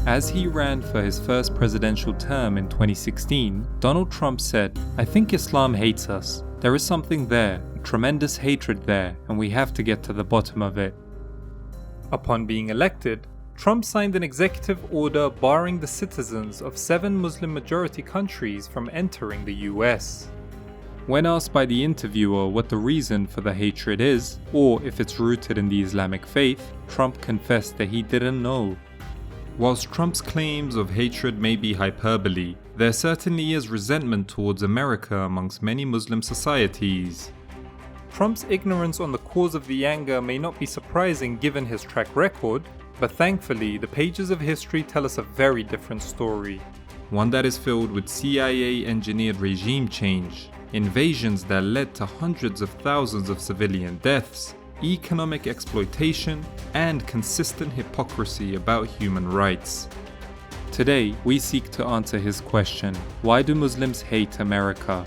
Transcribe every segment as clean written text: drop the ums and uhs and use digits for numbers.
As he ran for his first presidential term in 2016, Donald Trump said, "I think Islam hates us. There is something there, tremendous hatred there, and we have to get to the bottom of it." Upon being elected, Trump signed an executive order barring the citizens of 7 Muslim-majority countries from entering the US. When asked by the interviewer what the reason for the hatred is, or if it's rooted in the Islamic faith, Trump confessed that he didn't know. Whilst Trump's claims of hatred may be hyperbole, there certainly is resentment towards America amongst many Muslim societies. Trump's ignorance on the cause of the anger may not be surprising given his track record, but thankfully the pages of history tell us a very different story. One that is filled with CIA-engineered regime change, invasions that led to hundreds of thousands of civilian deaths, economic exploitation, and consistent hypocrisy about human rights. Today, we seek to answer his question, why do Muslims hate America?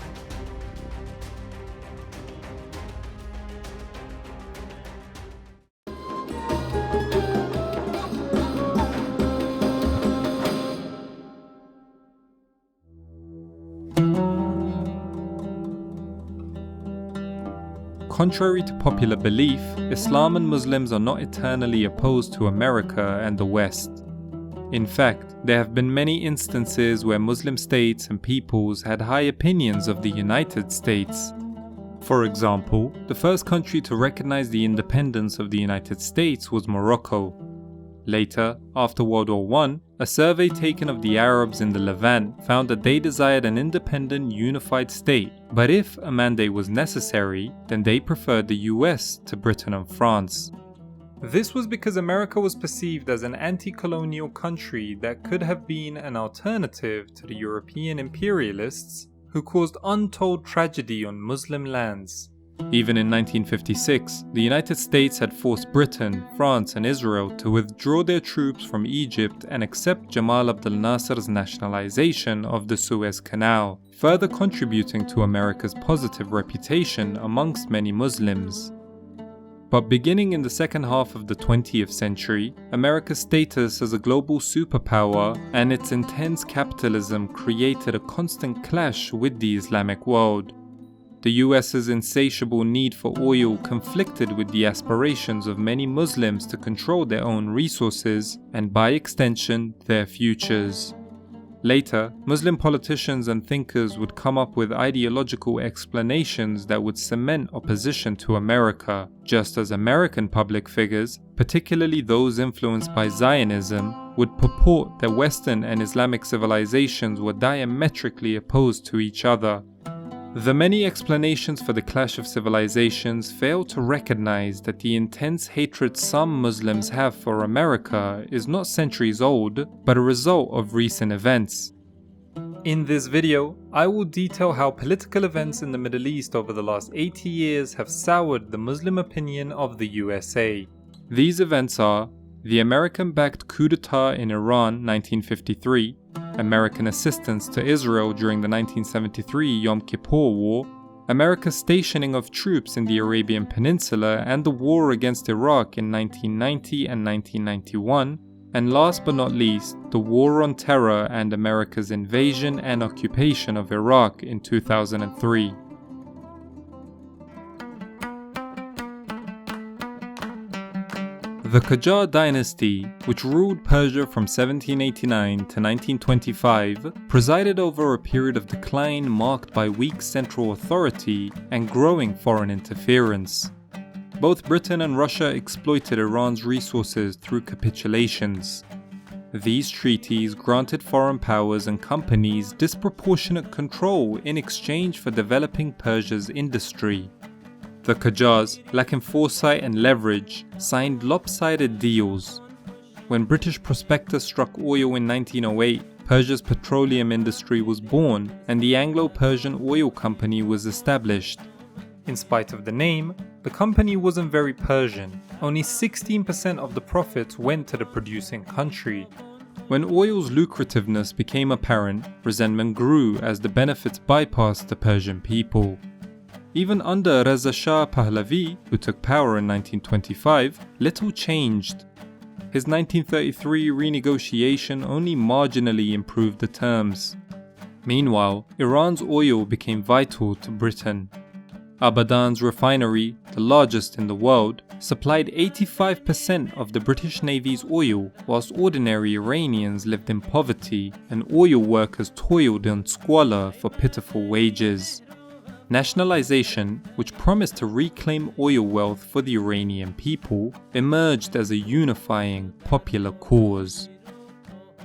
Contrary to popular belief, Islam and Muslims are not eternally opposed to America and the West. In fact, there have been many instances where Muslim states and peoples had high opinions of the United States. For example, the first country to recognize the independence of the United States was Morocco. Later, after World War I, a survey taken of the Arabs in the Levant found that they desired an independent, unified state, but if a mandate was necessary, then they preferred the US to Britain and France. This was because America was perceived as an anti-colonial country that could have been an alternative to the European imperialists who caused untold tragedy on Muslim lands. Even in 1956, the United States had forced Britain, France, and Israel to withdraw their troops from Egypt and accept Jamal Abdel Nasser's nationalization of the Suez Canal, further contributing to America's positive reputation amongst many Muslims. But beginning in the second half of the 20th century, America's status as a global superpower and its intense capitalism created a constant clash with the Islamic world. The US's insatiable need for oil conflicted with the aspirations of many Muslims to control their own resources and, by extension, their futures. Later, Muslim politicians and thinkers would come up with ideological explanations that would cement opposition to America, just as American public figures, particularly those influenced by Zionism, would purport that Western and Islamic civilizations were diametrically opposed to each other. The many explanations for the clash of civilizations fail to recognize that the intense hatred some Muslims have for America is not centuries old, but a result of recent events. In this video, I will detail how political events in the Middle East over the last 80 years have soured the Muslim opinion of the USA. These events are the American-backed coup d'etat in Iran 1953, American assistance to Israel during the 1973 Yom Kippur War, America's stationing of troops in the Arabian Peninsula and the war against Iraq in 1990 and 1991, and last but not least, the War on Terror and America's invasion and occupation of Iraq in 2003. The Qajar dynasty, which ruled Persia from 1789 to 1925, presided over a period of decline marked by weak central authority and growing foreign interference. Both Britain and Russia exploited Iran's resources through capitulations. These treaties granted foreign powers and companies disproportionate control in exchange for developing Persia's industry. The Qajars, lacking foresight and leverage, signed lopsided deals. When British prospectors struck oil in 1908, Persia's petroleum industry was born and the Anglo-Persian Oil Company was established. In spite of the name, the company wasn't very Persian. Only 16% of the profits went to the producing country. When oil's lucrativeness became apparent, resentment grew as the benefits bypassed the Persian people. Even under Reza Shah Pahlavi, who took power in 1925, little changed. his 1933 renegotiation only marginally improved the terms. Meanwhile, Iran's oil became vital to Britain. Abadan's refinery, the largest in the world, supplied 85% of the British Navy's oil, whilst ordinary Iranians lived in poverty and oil workers toiled in squalor for pitiful wages. Nationalization, which promised to reclaim oil wealth for the Iranian people, emerged as a unifying popular cause.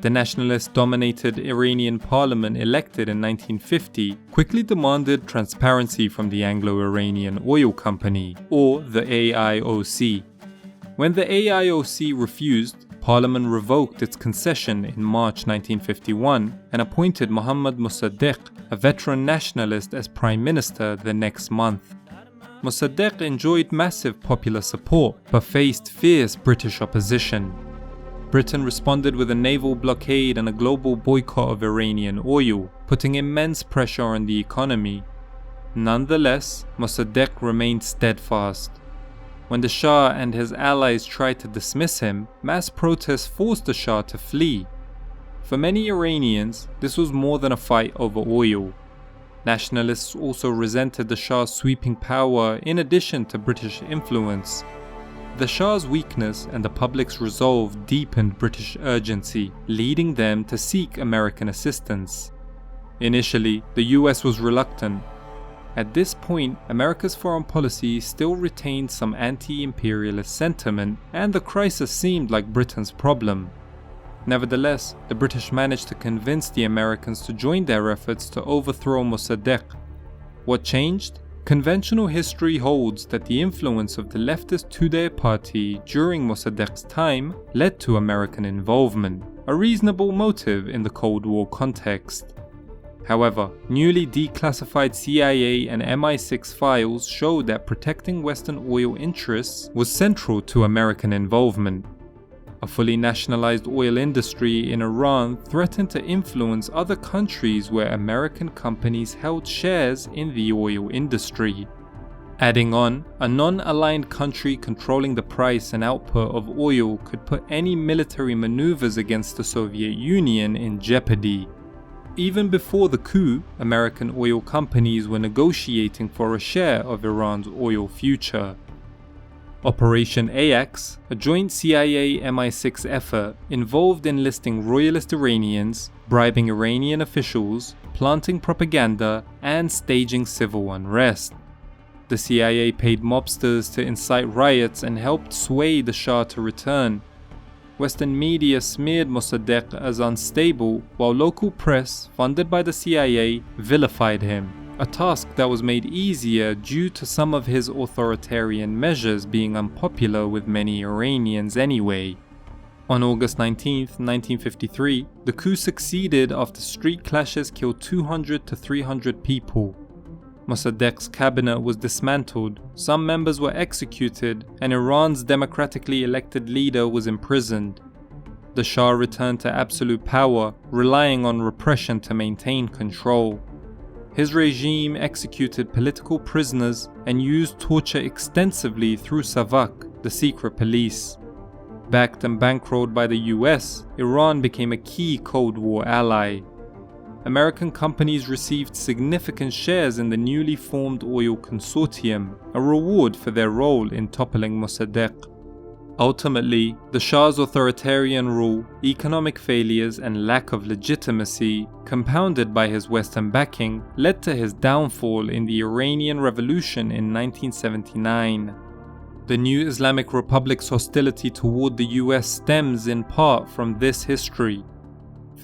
The nationalist-dominated Iranian parliament elected in 1950 quickly demanded transparency from the Anglo-Iranian Oil Company, or the AIOC. When the AIOC refused, Parliament revoked its concession in March 1951 and appointed Mohammad Mossadegh, a veteran nationalist, as Prime Minister the next month. Mossadegh enjoyed massive popular support but faced fierce British opposition. Britain responded with a naval blockade and a global boycott of Iranian oil, putting immense pressure on the economy. Nonetheless, Mossadegh remained steadfast. When the Shah and his allies tried to dismiss him, mass protests forced the Shah to flee. For many Iranians, this was more than a fight over oil. Nationalists also resented the Shah's sweeping power in addition to British influence. The Shah's weakness and the public's resolve deepened British urgency, leading them to seek American assistance. Initially, the US was reluctant. At this point, America's foreign policy still retained some anti-imperialist sentiment, and the crisis seemed like Britain's problem. Nevertheless, the British managed to convince the Americans to join their efforts to overthrow Mossadegh. What changed? Conventional history holds that the influence of the leftist Tudeh party during Mossadegh's time led to American involvement, a reasonable motive in the Cold War context. However, newly declassified CIA and MI6 files showed that protecting Western oil interests was central to American involvement. A fully nationalized oil industry in Iran threatened to influence other countries where American companies held shares in the oil industry. Adding on, a non-aligned country controlling the price and output of oil could put any military maneuvers against the Soviet Union in jeopardy. Even before the coup, American oil companies were negotiating for a share of Iran's oil future. Operation Ajax, a joint CIA-MI6 effort, involved enlisting royalist Iranians, bribing Iranian officials, planting propaganda, and staging civil unrest. The CIA paid mobsters to incite riots and helped sway the Shah to return. Western media smeared Mossadegh as unstable, while local press, funded by the CIA, vilified him, a task that was made easier due to some of his authoritarian measures being unpopular with many Iranians anyway. On August 19, 1953, the coup succeeded after street clashes killed 200 to 300 people. Mossadegh's cabinet was dismantled, some members were executed, and Iran's democratically elected leader was imprisoned. The Shah returned to absolute power, relying on repression to maintain control. His regime executed political prisoners and used torture extensively through Savak, the secret police. Backed and bankrolled by the US, Iran became a key Cold War ally. American companies received significant shares in the newly formed oil consortium, a reward for their role in toppling Mossadegh. Ultimately, the Shah's authoritarian rule, economic failures, and lack of legitimacy, compounded by his Western backing, led to his downfall in the Iranian Revolution in 1979. The new Islamic Republic's hostility toward the US stems in part from this history.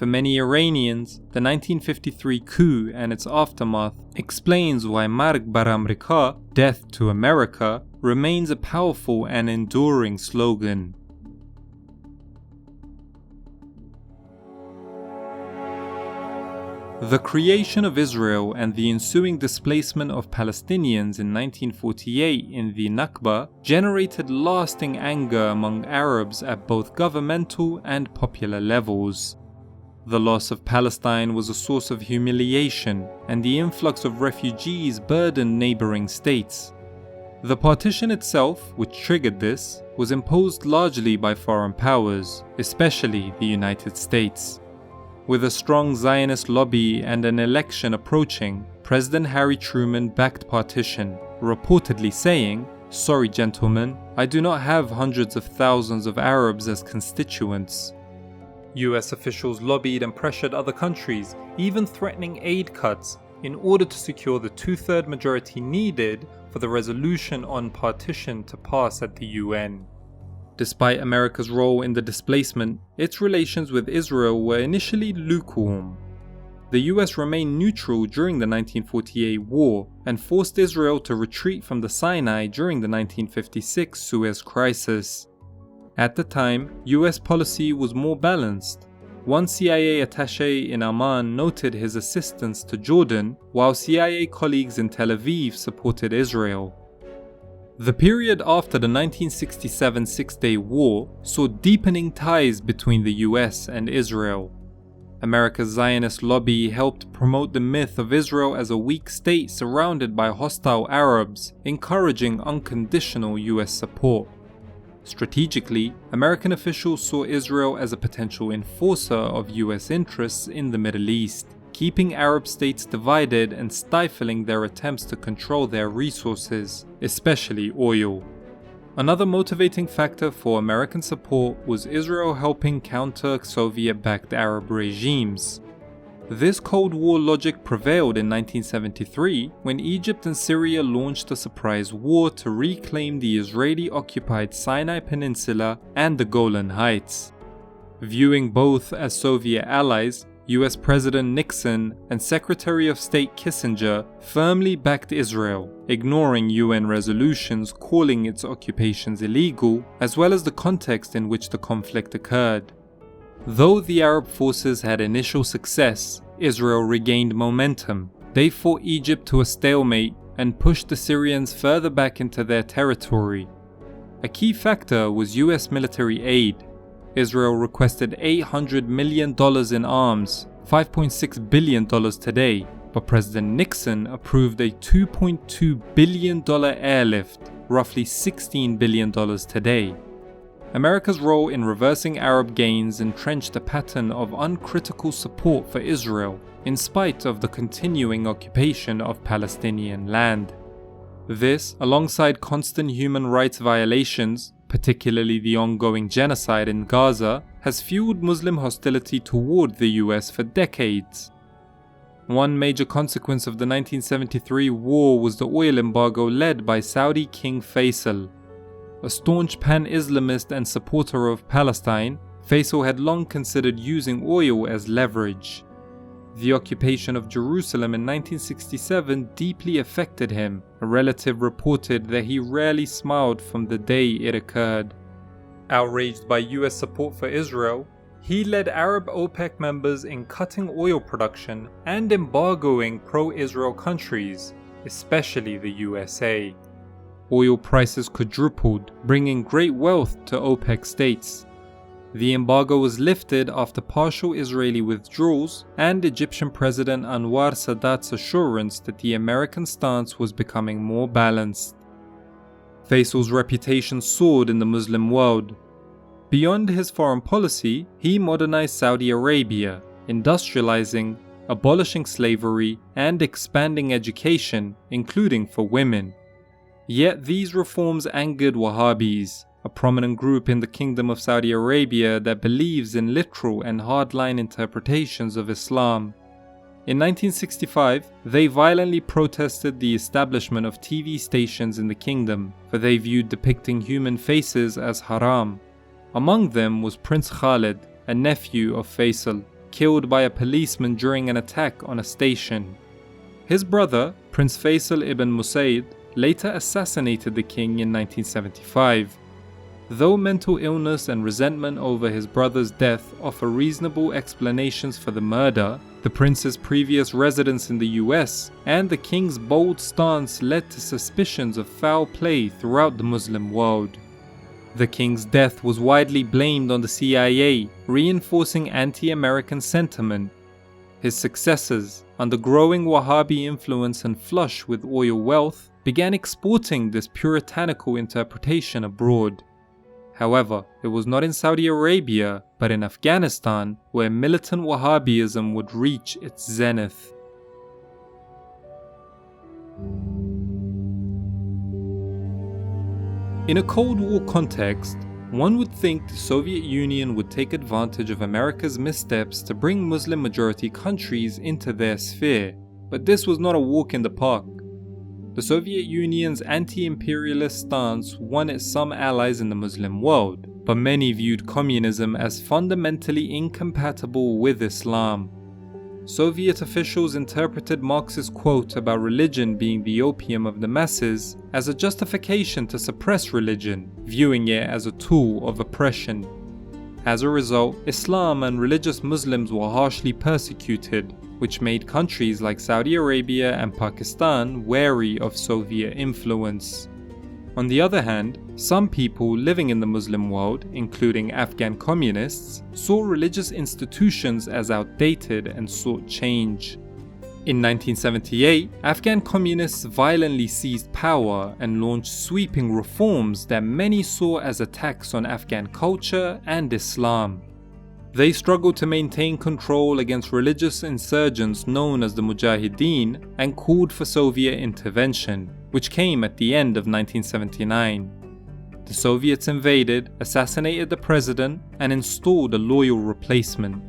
For many Iranians, the 1953 coup and its aftermath explains why Marg bar Amrika, death to America, remains a powerful and enduring slogan. The creation of Israel and the ensuing displacement of Palestinians in 1948 in the Nakba generated lasting anger among Arabs at both governmental and popular levels. The loss of Palestine was a source of humiliation, and the influx of refugees burdened neighboring states. The partition itself, which triggered this, was imposed largely by foreign powers, especially the United States. With a strong Zionist lobby and an election approaching, President Harry Truman backed partition, reportedly saying, "Sorry gentlemen, I do not have hundreds of thousands of Arabs as constituents." US officials lobbied and pressured other countries, even threatening aid cuts, in order to secure the two-thirds majority needed for the resolution on partition to pass at the UN. Despite America's role in the displacement, its relations with Israel were initially lukewarm. The US remained neutral during the 1948 war and forced Israel to retreat from the Sinai during the 1956 Suez Crisis. At the time, US policy was more balanced. One CIA attaché in Amman noted his assistance to Jordan, while CIA colleagues in Tel Aviv supported Israel. The period after the 1967 Six-Day War saw deepening ties between the US and Israel. America's Zionist lobby helped promote the myth of Israel as a weak state surrounded by hostile Arabs, encouraging unconditional US support. Strategically, American officials saw Israel as a potential enforcer of US interests in the Middle East, keeping Arab states divided and stifling their attempts to control their resources, especially oil. Another motivating factor for American support was Israel helping counter Soviet-backed Arab regimes. This Cold War logic prevailed in 1973 when Egypt and Syria launched a surprise war to reclaim the Israeli-occupied Sinai Peninsula and the Golan Heights. Viewing both as Soviet allies, US President Nixon and Secretary of State Kissinger firmly backed Israel, ignoring UN resolutions calling its occupations illegal, as well as the context in which the conflict occurred. Though the Arab forces had initial success, Israel regained momentum. They fought Egypt to a stalemate and pushed the Syrians further back into their territory. A key factor was US military aid. Israel requested $800 million in arms, $5.6 billion today, but President Nixon approved a $2.2 billion airlift, roughly $16 billion today. America's role in reversing Arab gains entrenched a pattern of uncritical support for Israel, in spite of the continuing occupation of Palestinian land. This, alongside constant human rights violations, particularly the ongoing genocide in Gaza, has fueled Muslim hostility toward the US for decades. One major consequence of the 1973 war was the oil embargo led by Saudi King Faisal. A staunch pan-Islamist and supporter of Palestine, Faisal had long considered using oil as leverage. The occupation of Jerusalem in 1967 deeply affected him. A relative reported that he rarely smiled from the day it occurred. Outraged by US support for Israel, he led Arab OPEC members in cutting oil production and embargoing pro-Israel countries, especially the USA. Oil prices quadrupled, bringing great wealth to OPEC states. The embargo was lifted after partial Israeli withdrawals and Egyptian President Anwar Sadat's assurance that the American stance was becoming more balanced. Faisal's reputation soared in the Muslim world. Beyond his foreign policy, he modernized Saudi Arabia, industrializing, abolishing slavery, and expanding education, including for women. Yet these reforms angered Wahhabis, a prominent group in the Kingdom of Saudi Arabia that believes in literal and hardline interpretations of Islam. In 1965, they violently protested the establishment of TV stations in the kingdom, for they viewed depicting human faces as haram. Among them was Prince Khalid, a nephew of Faisal, killed by a policeman during an attack on a station. His brother, Prince Faisal ibn Musaid, later assassinated the king in 1975. Though mental illness and resentment over his brother's death offer reasonable explanations for the murder, the prince's previous residence in the US and the king's bold stance led to suspicions of foul play throughout the Muslim world. The king's death was widely blamed on the CIA, reinforcing anti-American sentiment. His successors, under growing Wahhabi influence and flush with oil wealth, began exporting this puritanical interpretation abroad. However, it was not in Saudi Arabia, but in Afghanistan, where militant Wahhabism would reach its zenith. In a Cold War context, one would think the Soviet Union would take advantage of America's missteps to bring Muslim-majority countries into their sphere, but this was not a walk in the park. The Soviet Union's anti-imperialist stance won it some allies in the Muslim world, but many viewed communism as fundamentally incompatible with Islam. Soviet officials interpreted Marx's quote about religion being the opium of the masses as a justification to suppress religion, viewing it as a tool of oppression. As a result, Islam and religious Muslims were harshly persecuted, which made countries like Saudi Arabia and Pakistan wary of Soviet influence. On the other hand, some people living in the Muslim world, including Afghan communists, saw religious institutions as outdated and sought change. In 1978, Afghan communists violently seized power and launched sweeping reforms that many saw as attacks on Afghan culture and Islam. They struggled to maintain control against religious insurgents known as the Mujahideen and called for Soviet intervention, which came at the end of 1979. The Soviets invaded, assassinated the president, and installed a loyal replacement.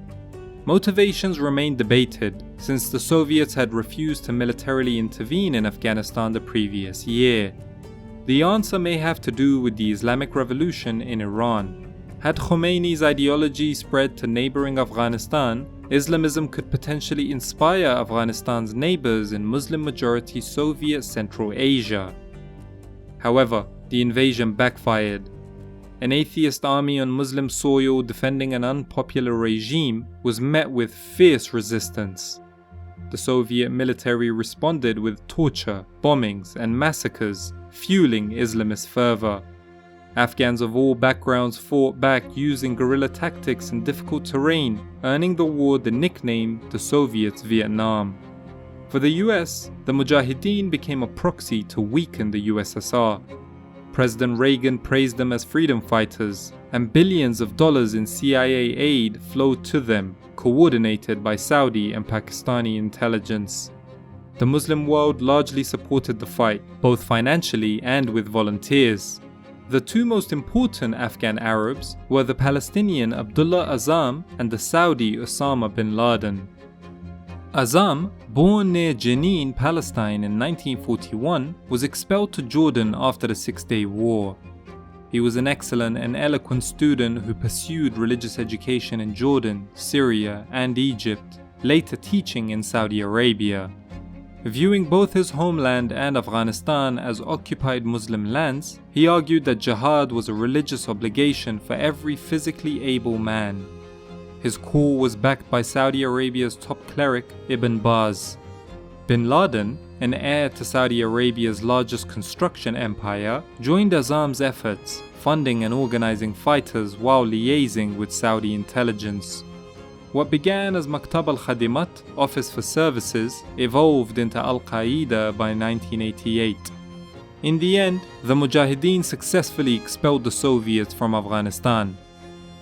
Motivations remained debated, since the Soviets had refused to militarily intervene in Afghanistan the previous year. The answer may have to do with the Islamic Revolution in Iran. Had Khomeini's ideology spread to neighboring Afghanistan, Islamism could potentially inspire Afghanistan's neighbors in Muslim-majority Soviet Central Asia. However, the invasion backfired. An atheist army on Muslim soil defending an unpopular regime was met with fierce resistance. The Soviet military responded with torture, bombings, and massacres, fueling Islamist fervor. Afghans of all backgrounds fought back using guerrilla tactics in difficult terrain, earning the war the nickname the Soviets' Vietnam. For the US, the Mujahideen became a proxy to weaken the USSR. President Reagan praised them as freedom fighters, and billions of dollars in CIA aid flowed to them, coordinated by Saudi and Pakistani intelligence. The Muslim world largely supported the fight, both financially and with volunteers. The two most important Afghan Arabs were the Palestinian Abdullah Azzam and the Saudi Osama bin Laden. Azzam, born near Jenin, Palestine in 1941, was expelled to Jordan after the Six-Day War. He was an excellent and eloquent student who pursued religious education in Jordan, Syria, and Egypt, later teaching in Saudi Arabia. Viewing both his homeland and Afghanistan as occupied Muslim lands, he argued that jihad was a religious obligation for every physically able man. His call was backed by Saudi Arabia's top cleric, Ibn Baz. Bin Laden, an heir to Saudi Arabia's largest construction empire, joined Azzam's efforts, funding and organizing fighters while liaising with Saudi intelligence. What began as Maktab al-Khadimat, Office for Services, evolved into Al-Qaeda by 1988. In the end, the Mujahideen successfully expelled the Soviets from Afghanistan.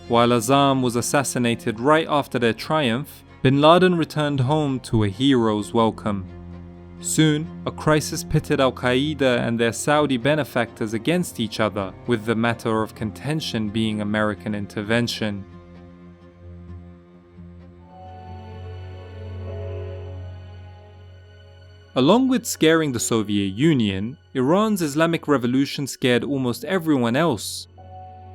While Azzam was assassinated right after their triumph, bin Laden returned home to a hero's welcome. Soon, a crisis pitted Al-Qaeda and their Saudi benefactors against each other, with the matter of contention being American intervention. Along with scaring the Soviet Union, Iran's Islamic Revolution scared almost everyone else.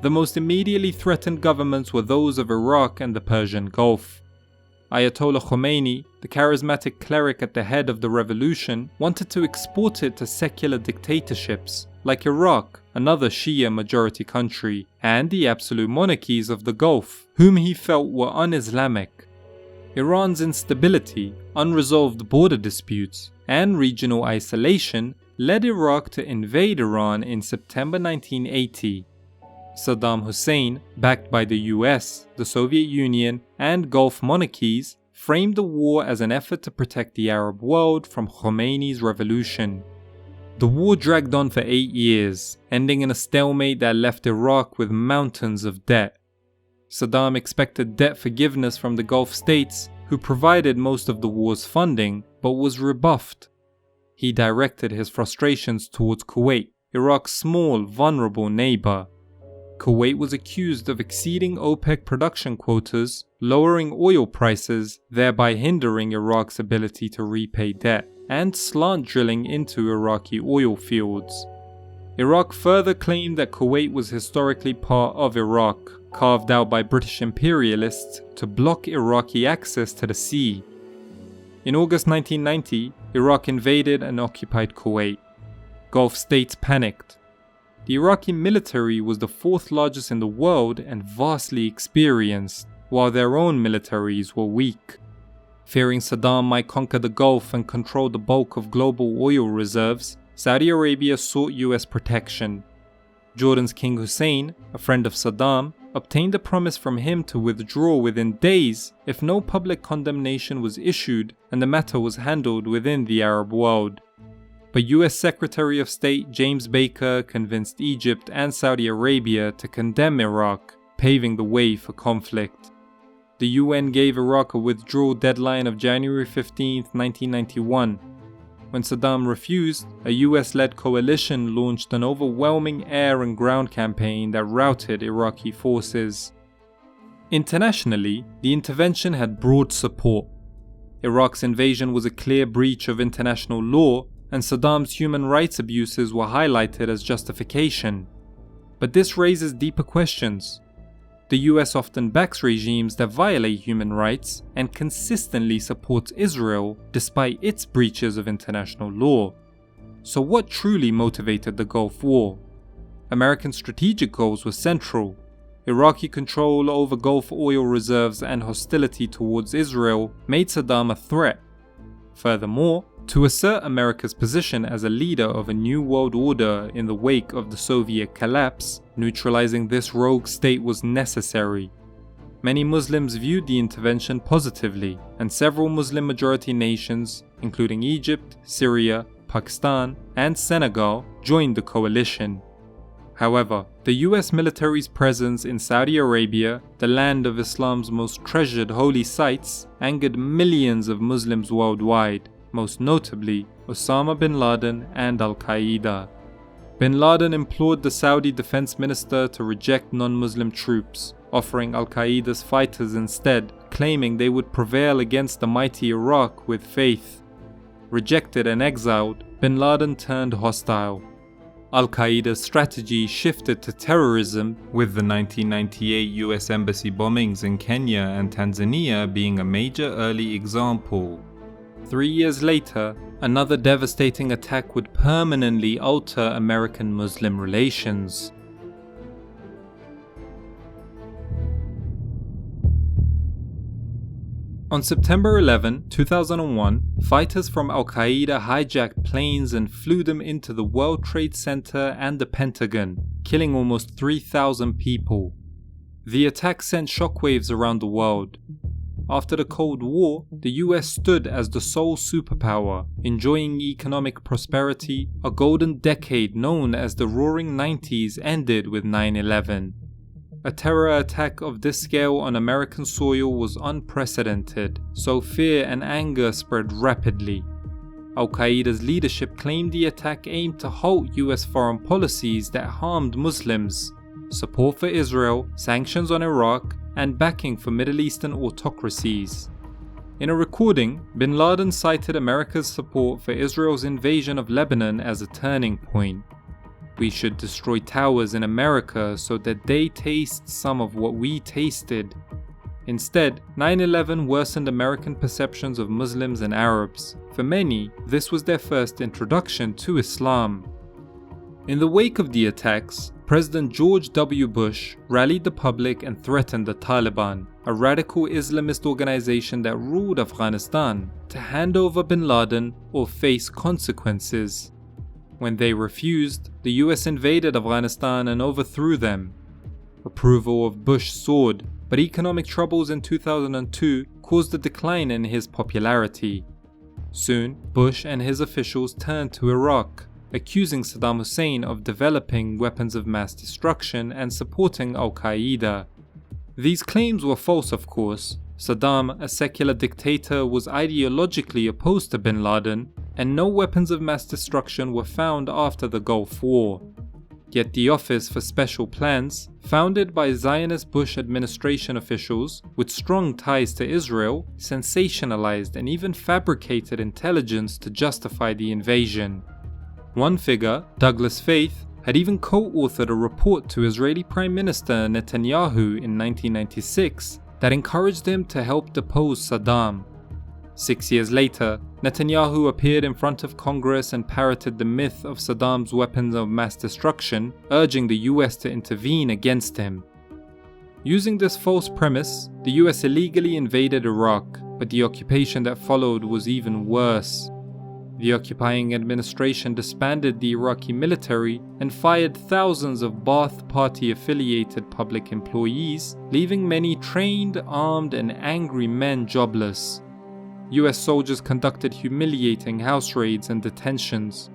The most immediately threatened governments were those of Iraq and the Persian Gulf. Ayatollah Khomeini, the charismatic cleric at the head of the revolution, wanted to export it to secular dictatorships like Iraq, another Shia majority country, and the absolute monarchies of the Gulf, whom he felt were un-Islamic. Iran's instability, unresolved border disputes, and regional isolation led Iraq to invade Iran in September 1980. Saddam Hussein, backed by the US, the Soviet Union, and Gulf monarchies, framed the war as an effort to protect the Arab world from Khomeini's revolution. The war dragged on for 8 years, ending in a stalemate that left Iraq with mountains of debt. Saddam expected debt forgiveness from the Gulf states, who provided most of the war's funding, but was rebuffed. He directed his frustrations towards Kuwait, Iraq's small, vulnerable neighbor. Kuwait was accused of exceeding OPEC production quotas, lowering oil prices, thereby hindering Iraq's ability to repay debt, and slant drilling into Iraqi oil fields. Iraq further claimed that Kuwait was historically part of Iraq, carved out by British imperialists to block Iraqi access to the sea. In August 1990, Iraq invaded and occupied Kuwait. Gulf states panicked. The Iraqi military was the fourth largest in the world and vastly experienced, while their own militaries were weak. Fearing Saddam might conquer the Gulf and control the bulk of global oil reserves, Saudi Arabia sought US protection. Jordan's King Hussein, a friend of Saddam, obtained a promise from him to withdraw within days if no public condemnation was issued and the matter was handled within the Arab world. But US Secretary of State James Baker convinced Egypt and Saudi Arabia to condemn Iraq, paving the way for conflict. The UN gave Iraq a withdrawal deadline of January 15, 1991. When Saddam refused, a US-led coalition launched an overwhelming air and ground campaign that routed Iraqi forces. Internationally, the intervention had broad support. Iraq's invasion was a clear breach of international law, and Saddam's human rights abuses were highlighted as justification. But this raises deeper questions. The US often backs regimes that violate human rights and consistently supports Israel despite its breaches of international law. So what truly motivated the Gulf War? American strategic goals were central. Iraqi control over Gulf oil reserves and hostility towards Israel made Saddam a threat. Furthermore, to assert America's position as a leader of a new world order in the wake of the Soviet collapse, neutralizing this rogue state was necessary. Many Muslims viewed the intervention positively, and several Muslim-majority nations, including Egypt, Syria, Pakistan, and Senegal, joined the coalition. However, the US military's presence in Saudi Arabia, the land of Islam's most treasured holy sites, angered millions of Muslims worldwide, most notably Osama bin Laden and Al-Qaeda. Bin Laden implored the Saudi defense minister to reject non-Muslim troops, offering Al-Qaeda's fighters instead, claiming they would prevail against the mighty Iraq with faith. Rejected and exiled, bin Laden turned hostile. Al-Qaeda's strategy shifted to terrorism, with the 1998 US embassy bombings in Kenya and Tanzania being a major early example. 3 years later, another devastating attack would permanently alter American-Muslim relations. On September 11, 2001, fighters from Al-Qaeda hijacked planes and flew them into the World Trade Center and the Pentagon, killing almost 3,000 people. The attack sent shockwaves around the world. After the Cold War, the US stood as the sole superpower, enjoying economic prosperity. A golden decade known as the Roaring 90s ended with 9/11. A terror attack of this scale on American soil was unprecedented, so fear and anger spread rapidly. Al-Qaeda's leadership claimed the attack aimed to halt US foreign policies that harmed Muslims, support for Israel, sanctions on Iraq, and backing for Middle Eastern autocracies. In a recording, bin Laden cited America's support for Israel's invasion of Lebanon as a turning point. "We should destroy towers in America so that they taste some of what we tasted." Instead, 9/11 worsened American perceptions of Muslims and Arabs. For many, this was their first introduction to Islam. In the wake of the attacks, President George W. Bush rallied the public and threatened the Taliban, a radical Islamist organization that ruled Afghanistan, to hand over bin Laden or face consequences. When they refused, the US invaded Afghanistan and overthrew them. Approval of Bush soared, but economic troubles in 2002 caused a decline in his popularity. Soon, Bush and his officials turned to Iraq, accusing Saddam Hussein of developing weapons of mass destruction and supporting Al-Qaeda. These claims were false, of course. Saddam, a secular dictator, was ideologically opposed to bin Laden, and no weapons of mass destruction were found after the Gulf War. Yet the Office for Special Plans, founded by Zionist Bush administration officials with strong ties to Israel, sensationalized and even fabricated intelligence to justify the invasion. One figure, Douglas Faith, had even co-authored a report to Israeli Prime Minister Netanyahu in 1996 that encouraged him to help depose Saddam. 6 years later, Netanyahu appeared in front of Congress and parroted the myth of Saddam's weapons of mass destruction, urging the US to intervene against him. Using this false premise, the US illegally invaded Iraq, but the occupation that followed was even worse. The occupying administration disbanded the Iraqi military and fired thousands of Ba'ath Party-affiliated public employees, leaving many trained, armed, and angry men jobless. US soldiers conducted humiliating house raids and detentions.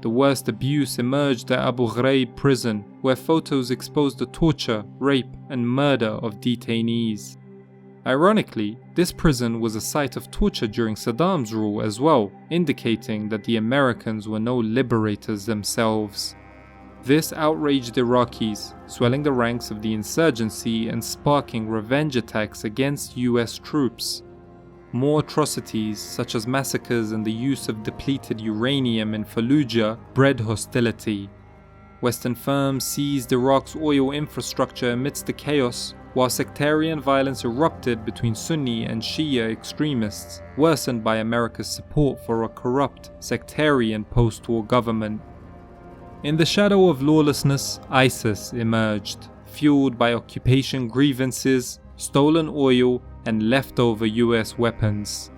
The worst abuse emerged at Abu Ghraib prison, where photos exposed the torture, rape, and murder of detainees. Ironically, this prison was a site of torture during Saddam's rule as well, indicating that the Americans were no liberators themselves. This outraged Iraqis, swelling the ranks of the insurgency and sparking revenge attacks against US troops. More atrocities, such as massacres and the use of depleted uranium in Fallujah, bred hostility. Western firms seized Iraq's oil infrastructure amidst the chaos, while sectarian violence erupted between Sunni and Shia extremists, worsened by America's support for a corrupt, sectarian post-war government. In the shadow of lawlessness, ISIS emerged, fueled by occupation grievances, stolen oil, and leftover US weapons.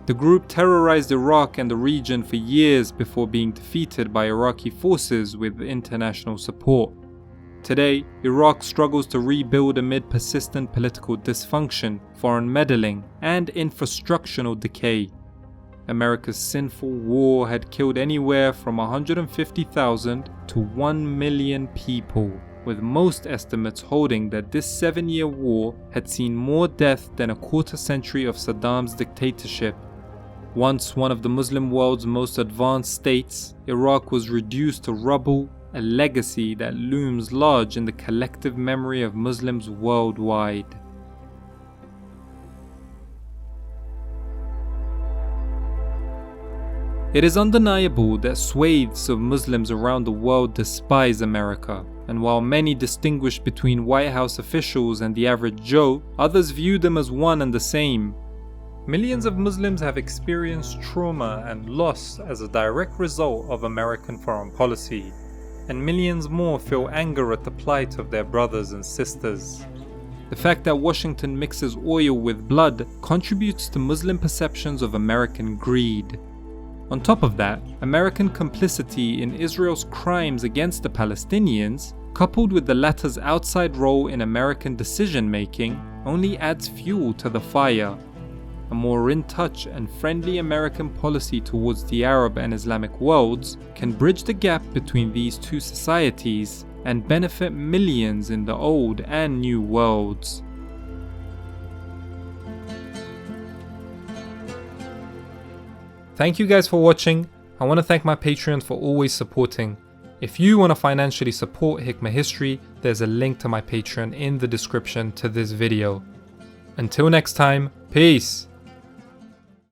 The group terrorized Iraq and the region for years before being defeated by Iraqi forces with international support. Today, Iraq struggles to rebuild amid persistent political dysfunction, foreign meddling, and infrastructural decay. America's sinful war had killed anywhere from 150,000 to 1 million people, with most estimates holding that this 7-year war had seen more death than a quarter-century of Saddam's dictatorship. Once one of the Muslim world's most advanced states, Iraq was reduced to rubble, a legacy that looms large in the collective memory of Muslims worldwide. It is undeniable that swathes of Muslims around the world despise America, and while many distinguish between White House officials and the average Joe, others view them as one and the same. Millions of Muslims have experienced trauma and loss as a direct result of American foreign policy, and millions more feel anger at the plight of their brothers and sisters. The fact that Washington mixes oil with blood contributes to Muslim perceptions of American greed. On top of that, American complicity in Israel's crimes against the Palestinians, coupled with the latter's outside role in American decision-making, only adds fuel to the fire. A more in-touch and friendly American policy towards the Arab and Islamic worlds can bridge the gap between these two societies and benefit millions in the old and new worlds. Thank you guys for watching. I want to thank my Patreons for always supporting. If you want to financially support Hikmah History, there's a link to my Patreon in the description to this video. Until next time, peace!